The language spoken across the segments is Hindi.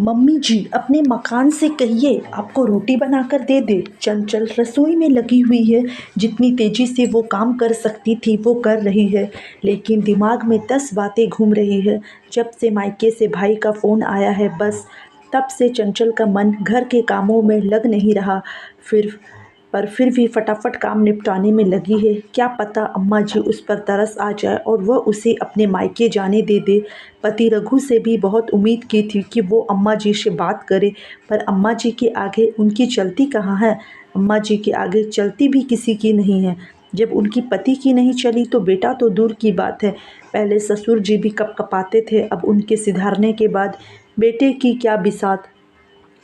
मम्मी जी अपने मकान से कहिए आपको रोटी बनाकर दे दे। चंचल रसोई में लगी हुई है। जितनी तेजी से वो काम कर सकती थी वो कर रही है, लेकिन दिमाग में 10 बातें घूम रही है। जब से मायके से भाई का फ़ोन आया है बस तब से चंचल का मन घर के कामों में लग नहीं रहा। फिर भी फटाफट काम निपटाने में लगी है। क्या पता अम्मा जी उस पर तरस आ जाए और वह उसे अपने मायके जाने दे दे। पति रघु से भी बहुत उम्मीद की थी कि वो अम्मा जी से बात करे, पर अम्मा जी के आगे उनकी चलती कहाँ है। अम्मा जी के आगे चलती भी किसी की नहीं है। जब उनकी पति की नहीं चली तो बेटा तो दूर की बात है। पहले ससुर जी भी कपकपाते थे, अब उनके सिधारने के बाद बेटे की क्या बिसात।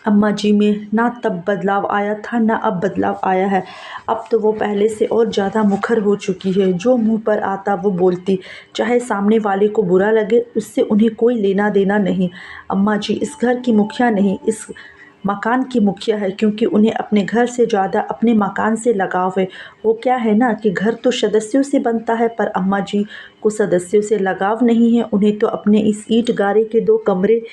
अम्मा जी में ना तब बदलाव आया था ना अब बदलाव आया है। अब तो वो पहले से और ज़्यादा मुखर हो चुकी है। जो मुंह पर आता वो बोलती, चाहे सामने वाले को बुरा लगे उससे उन्हें कोई लेना देना नहीं। अम्मा जी इस घर की मुखिया नहीं, इस मकान की मुखिया है, क्योंकि उन्हें अपने घर से ज़्यादा अपने मकान से लगाव है। वो क्या है ना कि घर तो सदस्यों से बनता है, पर अम्मा जी को सदस्यों से लगाव नहीं है। उन्हें तो अपने इस ईंट गारे के 2 कमरे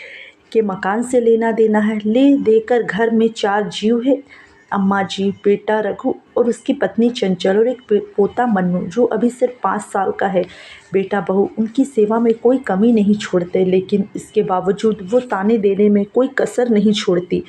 के मकान से लेना देना है। ले देकर घर में 4 जीव है, अम्मा जी, बेटा रघु और उसकी पत्नी चंचल और एक पोता मन्नू जो अभी सिर्फ 5 साल का है। बेटा बहू उनकी सेवा में कोई कमी नहीं छोड़ते, लेकिन इसके बावजूद वो ताने देने में कोई कसर नहीं छोड़ती।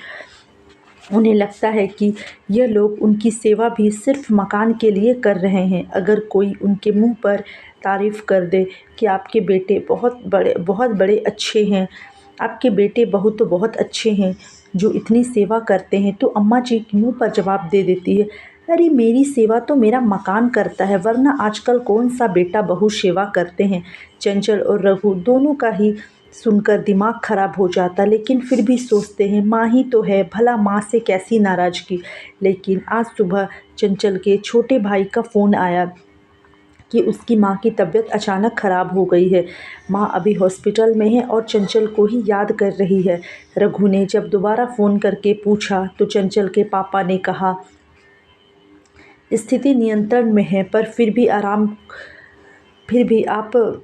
उन्हें लगता है कि यह लोग उनकी सेवा भी सिर्फ मकान के लिए कर रहे हैं। अगर कोई उनके मुंह पर तारीफ़ कर दे कि आपके बेटे बहुत बड़े अच्छे हैं, आपके बेटे बहू तो बहुत अच्छे हैं जो इतनी सेवा करते हैं, तो अम्मा जी मुंह पर जवाब दे देती है, अरे मेरी सेवा तो मेरा मकान करता है, वरना आजकल कौन सा बेटा बहू सेवा करते हैं। चंचल और रघु दोनों का ही सुनकर दिमाग खराब हो जाता, लेकिन फिर भी सोचते हैं माँ ही तो है, भला माँ से कैसी नाराज़गी। लेकिन आज सुबह चंचल के छोटे भाई का फ़ोन आया कि उसकी माँ की तबीयत अचानक ख़राब हो गई है। माँ अभी हॉस्पिटल में है और चंचल को ही याद कर रही है। रघु ने जब दोबारा फ़ोन करके पूछा तो चंचल के पापा ने कहा, स्थिति नियंत्रण में है, पर फिर भी आप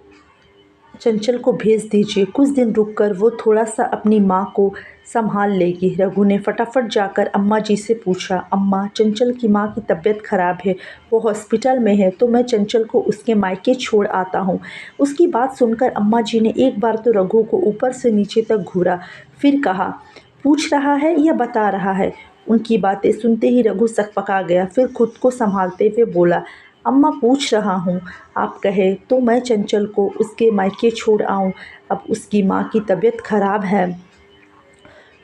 चंचल को भेज दीजिए। कुछ दिन रुककर वो थोड़ा सा अपनी माँ को संभाल लेगी। रघु ने फटाफट जाकर अम्मा जी से पूछा, अम्मा चंचल की माँ की तबीयत ख़राब है, वो हॉस्पिटल में है, तो मैं चंचल को उसके मायके छोड़ आता हूँ। उसकी बात सुनकर अम्मा जी ने एक बार तो रघु को ऊपर से नीचे तक घूरा, फिर कहा, पूछ रहा है या बता रहा है। उनकी बातें सुनते ही रघु सकपका गया, फिर खुद को संभालते हुए बोला, अम्मा पूछ रहा हूँ, आप कहे तो मैं चंचल को उसके मायके छोड़ आऊँ। अब उसकी माँ की तबीयत ख़राब है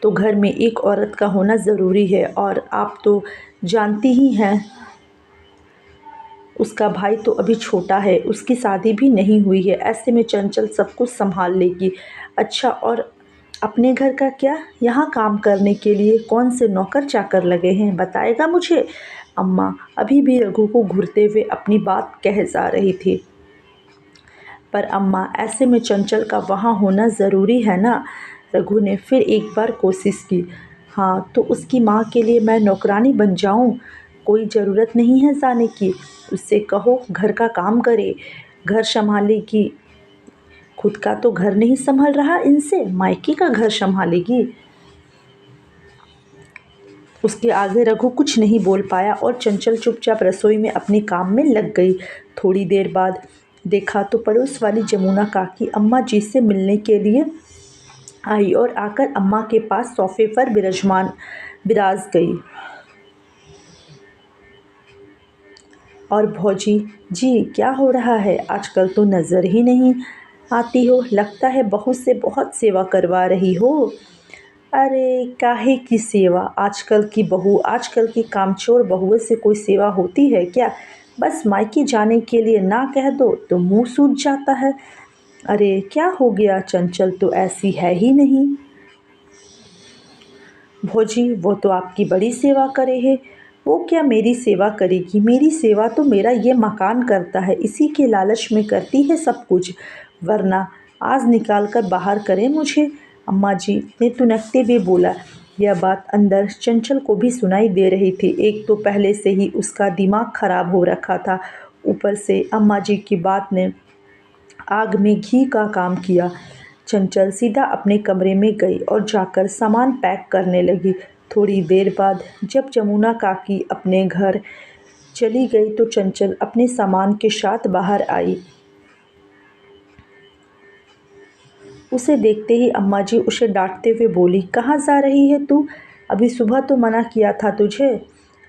तो घर में एक औरत का होना ज़रूरी है, और आप तो जानती ही हैं उसका भाई तो अभी छोटा है, उसकी शादी भी नहीं हुई है। ऐसे में चंचल सब कुछ संभाल लेगी। अच्छा, और अपने घर का क्या? यहाँ काम करने के लिए कौन से नौकर चाकर लगे हैं, बताएगा मुझे? अम्मा अभी भी रघु को घूरते हुए अपनी बात कह जा रही थी। पर अम्मा ऐसे में चंचल का वहाँ होना ज़रूरी है ना। रघु ने फिर एक बार कोशिश की। हाँ, तो उसकी माँ के लिए मैं नौकरानी बन जाऊँ? कोई ज़रूरत नहीं है जाने की। उससे कहो घर का काम करे, घर संभालेगी। खुद का तो घर नहीं संभल रहा इनसे, मायके का घर संभालेगी। उसके आगे रघु कुछ नहीं बोल पाया और चंचल चुपचाप रसोई में अपने काम में लग गई। थोड़ी देर बाद देखा तो पड़ोस वाली जमुना काकी अम्मा जी से मिलने के लिए आई और आकर अम्मा के पास सोफे पर बिराज गई। और भौजी जी क्या हो रहा है, आजकल तो नज़र ही नहीं आती हो, लगता है बहू से बहुत सेवा करवा रही हो। अरे काहे की सेवा, आजकल की कामचोर बहुओं से कोई सेवा होती है क्या? बस मायके जाने के लिए ना कह दो तो मुंह सूज जाता है। अरे क्या हो गया, चंचल तो ऐसी है ही नहीं। भौजी वो तो आपकी बड़ी सेवा करे है। वो क्या मेरी सेवा करेगी? मेरी सेवा तो मेरा ये मकान करता है, इसी के लालच में करती है सब कुछ, वरना आज निकाल कर बाहर करे मुझे। अम्मा जी ने तुनकते हुए बोला। यह बात अंदर चंचल को भी सुनाई दे रही थी। एक तो पहले से ही उसका दिमाग खराब हो रखा था, ऊपर से अम्मा जी की बात ने आग में घी का काम किया। चंचल सीधा अपने कमरे में गई और जाकर सामान पैक करने लगी। थोड़ी देर बाद जब जमुना काकी अपने घर चली गई तो चंचल अपने सामान के साथ बाहर आई। उसे देखते ही अम्मा जी उसे डांटते हुए बोली, कहाँ जा रही है तू? अभी सुबह तो मना किया था तुझे।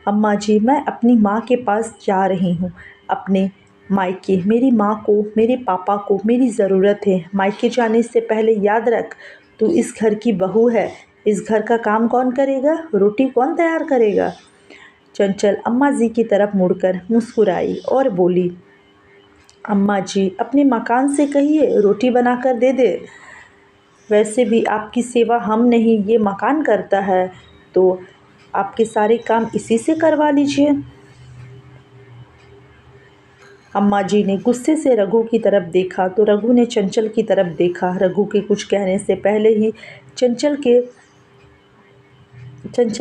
अम्मा जी, मैं अपनी माँ के पास जा रही हूँ, अपने मायके। मेरी माँ को, मेरे पापा को मेरी ज़रूरत है। मायके जाने से पहले याद रख, तू इस घर की बहू है। इस घर का काम कौन करेगा? रोटी कौन तैयार करेगा? चंचल अम्मा जी की तरफ मुड़कर मुस्कुराई और बोली, अम्मा जी, अपने मकान से कहिए रोटी बनाकर दे दे। वैसे भी आपकी सेवा हम नहीं, ये मकान करता है, तो आपके सारे काम इसी से करवा लीजिए। अम्मा जी ने गुस्से से रघु की तरफ देखा तो रघु ने चंचल की तरफ देखा। रघु के कुछ कहने से पहले ही चंचल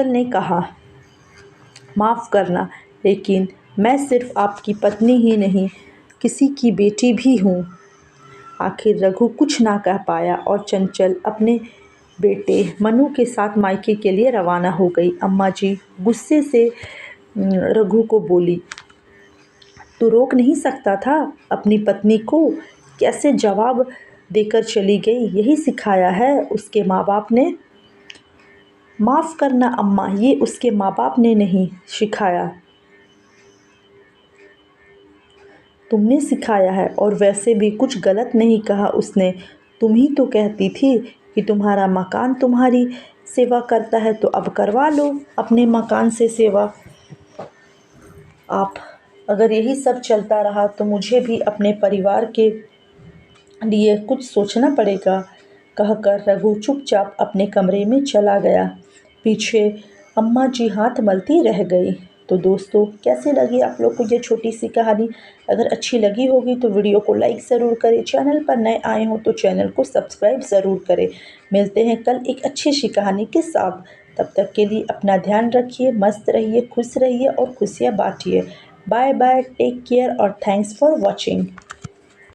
ने कहा, माफ़ करना, लेकिन मैं सिर्फ आपकी पत्नी ही नहीं, किसी की बेटी भी हूँ। आखिर रघु कुछ ना कह पाया और चंचल अपने बेटे मनु के साथ मायके के लिए रवाना हो गई। अम्मा जी गुस्से से रघु को बोली, तू रोक नहीं सकता था अपनी पत्नी को? कैसे जवाब देकर चली गई? यही सिखाया है उसके माँ बाप ने? माफ़ करना अम्मा, ये उसके माँ बाप ने नहीं सिखाया, तुमने सिखाया है। और वैसे भी कुछ गलत नहीं कहा उसने। तुम ही तो कहती थी कि तुम्हारा मकान तुम्हारी सेवा करता है, तो अब करवा लो अपने मकान से सेवा। आप अगर यही सब चलता रहा तो मुझे भी अपने परिवार के लिए कुछ सोचना पड़ेगा, कहकर रघु चुपचाप अपने कमरे में चला गया। पीछे अम्मा जी हाथ मलती रह गई। तो दोस्तों, कैसे लगी आप लोग को ये छोटी सी कहानी? अगर अच्छी लगी होगी तो वीडियो को लाइक ज़रूर करें। चैनल पर नए आए हो तो चैनल को सब्सक्राइब ज़रूर करें। मिलते हैं कल एक अच्छी सी कहानी के साथ। तब तक के लिए अपना ध्यान रखिए, मस्त रहिए, खुश रहिए और खुशियाँ बांटिए। बाय बाय, टेक केयर और थैंक्स फॉर वॉचिंग।